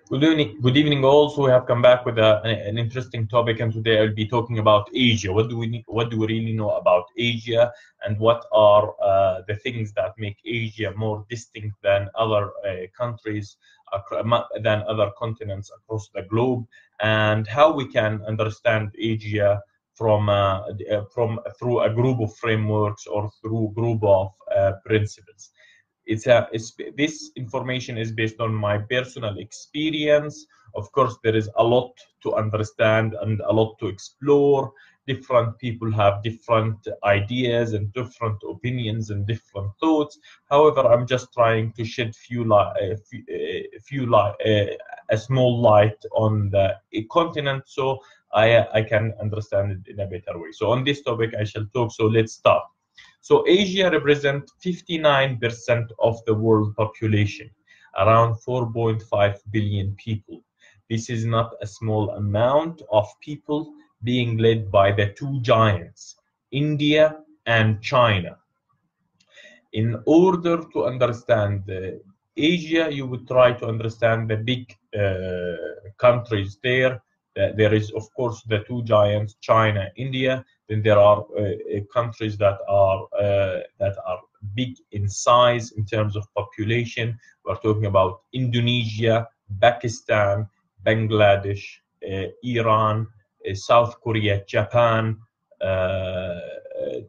Good evening, all. So we have come back with an interesting topic, and today I'll be talking about Asia. What do we really know about Asia, and what are the things that make Asia more distinct than other countries, than other continents across the globe, and how we can understand Asia from through a group of frameworks or through group of principles. This information is based on my personal experience. Of course, there is a lot to understand and a lot to explore. Different people have different ideas and different opinions and different thoughts. However, I'm just trying to shed a small light on the continent, so I can understand it in a better way. So on this topic I shall talk. So let's start. So Asia represents 59% of the world population, around 4.5 billion people. This is not a small amount of people, being led by the two giants, India and China. In order to understand Asia, you would try to understand the big countries there. There is, of course, the two giants, China, India. Then there are countries that are big in size in terms of population. We're talking about Indonesia, Pakistan, Bangladesh, Iran, South Korea, Japan,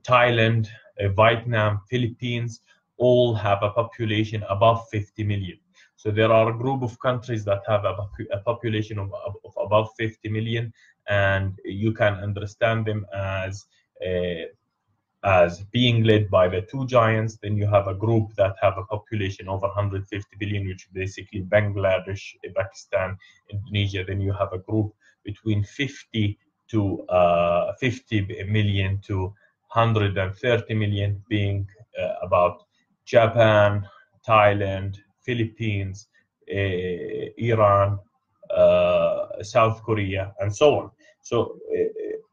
Thailand, Vietnam, Philippines, all have a population above 50 million. So there are a group of countries that have a population of above 50 million, and you can understand them as being led by the two giants. Then you have a group that have a population over 150 billion, which is basically Bangladesh, Pakistan, Indonesia. Then you have a group between 50 million to 130 million, being about Japan, Thailand, Philippines, Iran, South Korea, and so on. So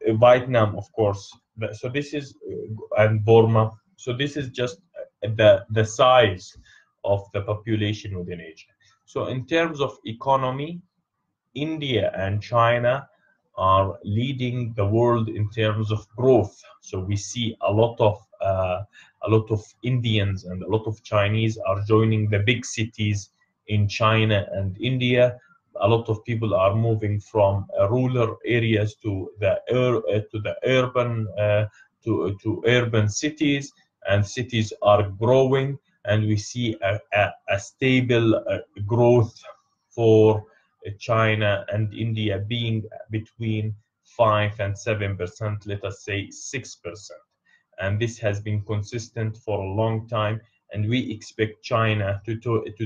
Vietnam, of course. So this is and Burma. So this is just the size of the population within Asia. So in terms of economy, India and China are leading the world in terms of growth. So we see a lot of Indians and a lot of Chinese are joining the big cities in China and India. A lot of people are moving from rural areas to the urban cities, and cities are growing, and we see a stable growth for China and India being between 5 and 7%, let us say 6%. And this has been consistent for a long time, and we expect China to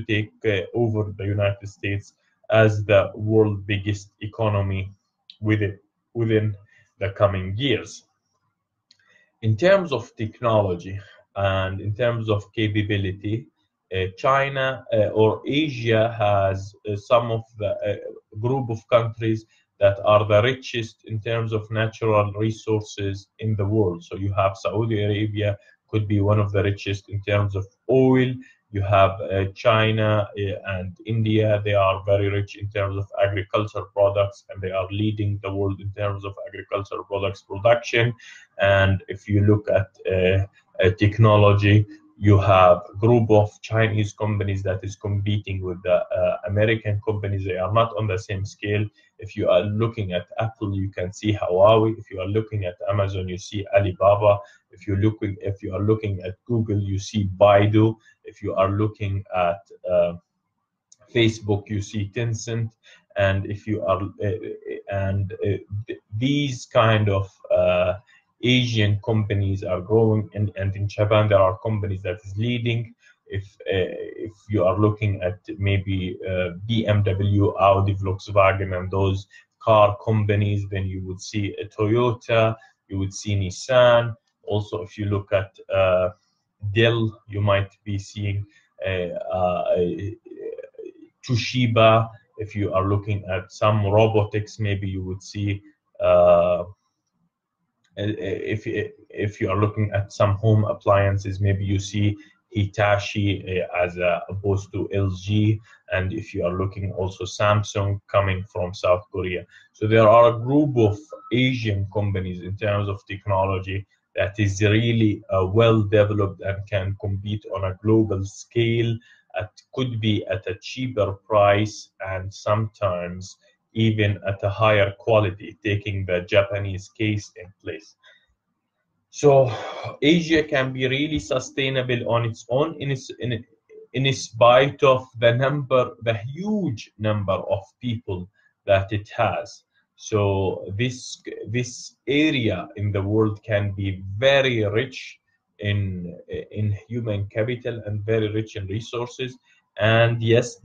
take over the United States as the world's biggest economy within the coming years. In terms of technology and in terms of capability, China or Asia has some of the group of countries that are the richest in terms of natural resources in the world. So you have Saudi Arabia, could be one of the richest in terms of oil. You have China and India. They are very rich in terms of agricultural products, and they are leading the world in terms of agricultural products production. And if you look at technology, you have a group of Chinese companies that is competing with the American companies. They are not on the same scale. If you are looking at Apple, you can see Huawei. If you are looking at Amazon, you see Alibaba. If you are looking at Google, you see Baidu. If you are looking at Facebook, you see Tencent. And if you are these kind of Asian companies are growing, and in Japan there are companies that is leading. If you are looking at maybe BMW, Audi, Volkswagen, and those car companies, then you would see Toyota, you would see Nissan. Also, if you look at Dell, you might be seeing Toshiba. If you are looking at some robotics, maybe you would see if you are looking at some home appliances, maybe you see Hitachi as opposed to LG, and if you are looking also Samsung coming from South Korea. So there are a group of Asian companies in terms of technology that is really well developed and can compete on a global scale. It could be at a cheaper price and sometimes even at a higher quality, taking the Japanese case in place. So Asia can be really sustainable on its own in spite of the huge number of people that it has. So this area in the world can be very rich in human capital and very rich in resources. And yes,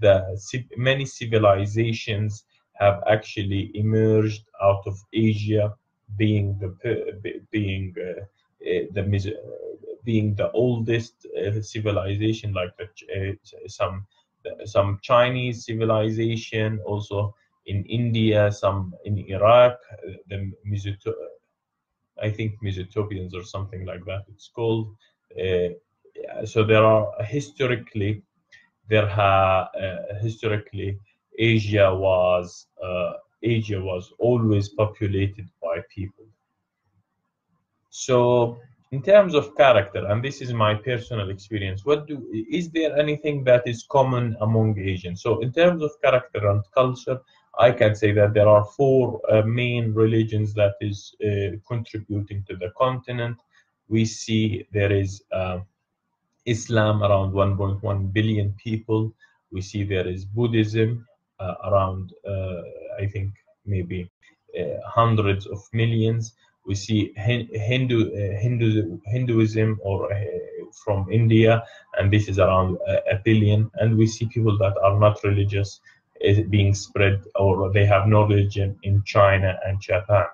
many civilizations have actually emerged out of Asia, being being the oldest civilization, like some Chinese civilization, also in India, some in Iraq, the I think Mesopotamians or something like that it's called. So there are historically Asia was always populated by people. So, in terms of character, and this is my personal experience, is there anything that is common among Asians? So, in terms of character and culture, I can say that there are four main religions that is contributing to the continent. We see there is Islam, around 1.1 billion people. We see there is Buddhism, around, I think, maybe hundreds of millions. We see Hinduism or from India, and this is around a billion. And we see people that are not religious being spread, or they have no religion, in China and Japan.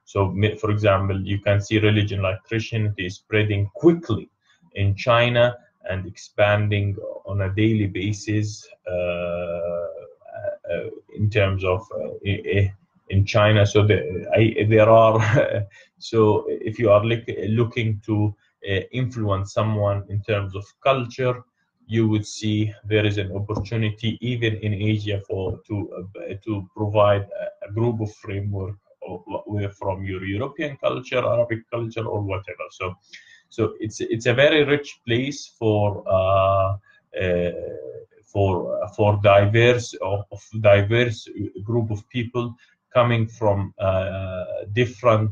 So, for example, you can see religion like Christianity spreading quickly in China and expanding on a daily basis in terms of in China. So there are so if you are looking to influence someone in terms of culture, you would see there is an opportunity even in Asia to provide a group of framework from your European culture, Arabic culture, or whatever. So it's a very rich place for diverse group of people coming from different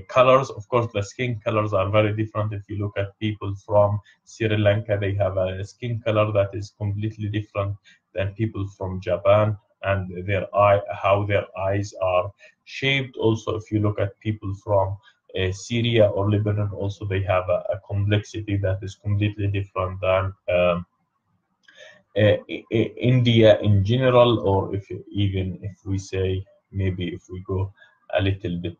colors. Of course, the skin colors are very different. If you look at people from Sri Lanka, they have a skin color that is completely different than people from Japan, and how their eyes are shaped. Also, if you look at people from Syria or Lebanon, also they have a complexity that is completely different than India in general, or even if we say, maybe if we go a little bit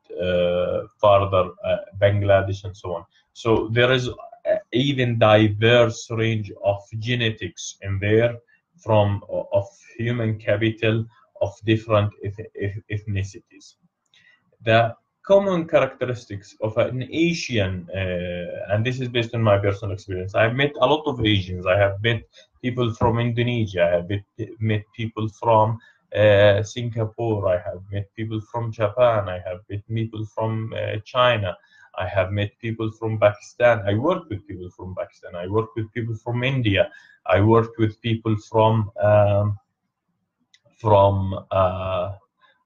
farther, Bangladesh and so on. So there is even diverse range of genetics in there, of human capital of different ethnicities. The common characteristics of an Asian, and this is based on my personal experience. I've met a lot of Asians. I have met people from Indonesia. I have met people from Singapore. I have met people from Japan. I have met people from China. I have met people from Pakistan. I work with people from Pakistan. I work with people from India. I worked with people from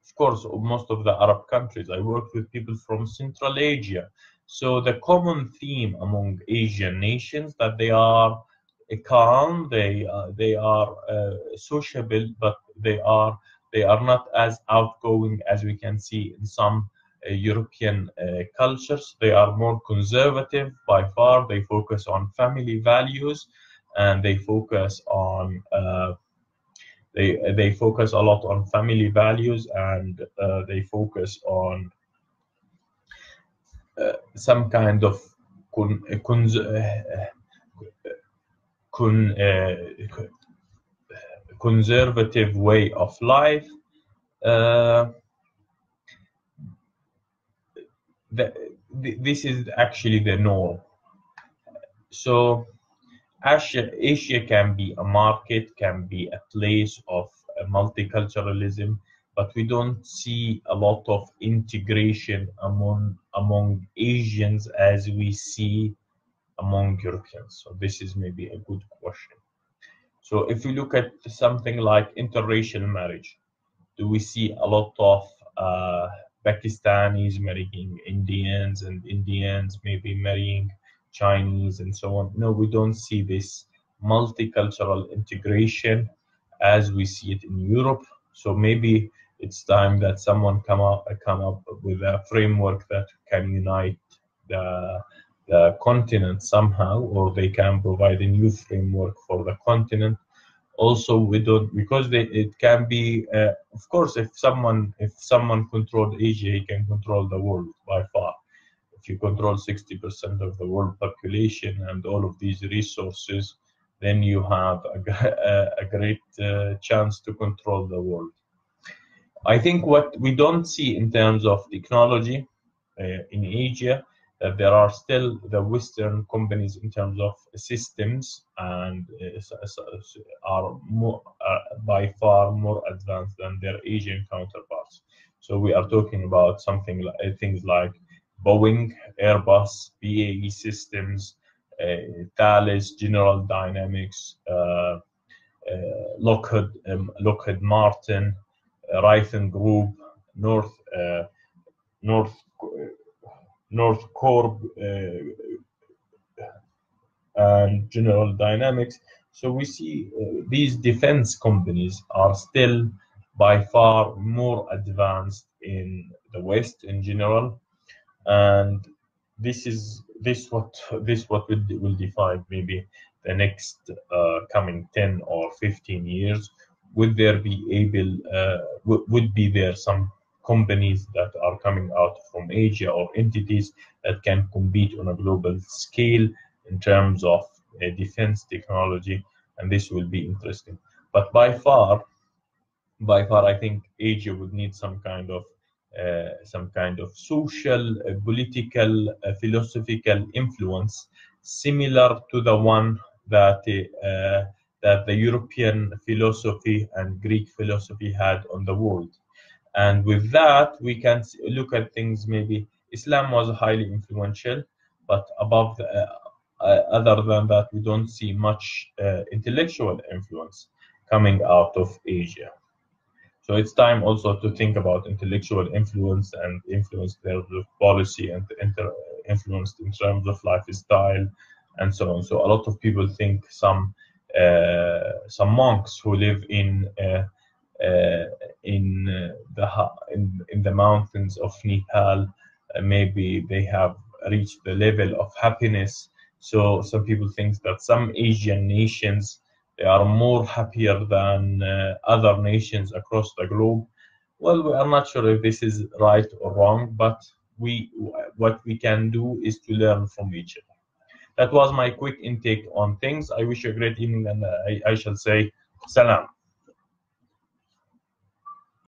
of course, most of the Arab countries. I worked with people from Central Asia. So the common theme among Asian nations that they are calm, they are sociable, but they are not as outgoing as we can see in some European cultures. They are more conservative by far. They focus on family values, and they focus on they focus a lot on family values, and they focus on some kind of con, cons, con, conservative way of life. This is actually the norm. So Asia can be a market, can be a place of multiculturalism, but we don't see a lot of integration among Asians as we see among Europeans. So this is maybe a good question. So if we look at something like interracial marriage, do we see a lot of Pakistanis marrying Indians and Indians maybe marrying Chinese and so on? No, we don't see this multicultural integration as we see it in Europe. So maybe it's time that someone come up with a framework that can unite the continent somehow, or they can provide a new framework for the continent. Also, we don't, because it can be of course, if someone controlled Asia, he can control the world by far. If you control 60% of the world population and all of these resources, then you have a great chance to control the world. I think what we don't see in terms of technology in Asia, that there are still the Western companies in terms of systems and are by far more advanced than their Asian counterparts. So we are talking about something like things like Boeing, Airbus, BAE Systems, Thales, General Dynamics, Lockheed Martin, Raytheon Group, North Corp, and General Dynamics. So we see these defense companies are still by far more advanced in the West in general, and this what will define maybe the next coming 10 or 15 years. Would there be there some companies that are coming out from Asia, or entities that can compete on a global scale in terms of defense technology? And this will be interesting. But by far, I think Asia would need some kind of social, political, philosophical influence, similar to the one that the European philosophy and Greek philosophy had on the world. And with that, we can look at things. Maybe Islam was highly influential, but other than that, we don't see much intellectual influence coming out of Asia. So it's time also to think about intellectual influence and influence in terms of policy and influence in terms of lifestyle and so on. So a lot of people think some monks who live in the mountains of Nepal, maybe they have reached the level of happiness. So some people think that some Asian nations, they are more happier than other nations across the globe. Well, we are not sure if this is right or wrong, but what we can do is to learn from each other. That was my quick intake on things. I wish you a great evening, and I shall say salam.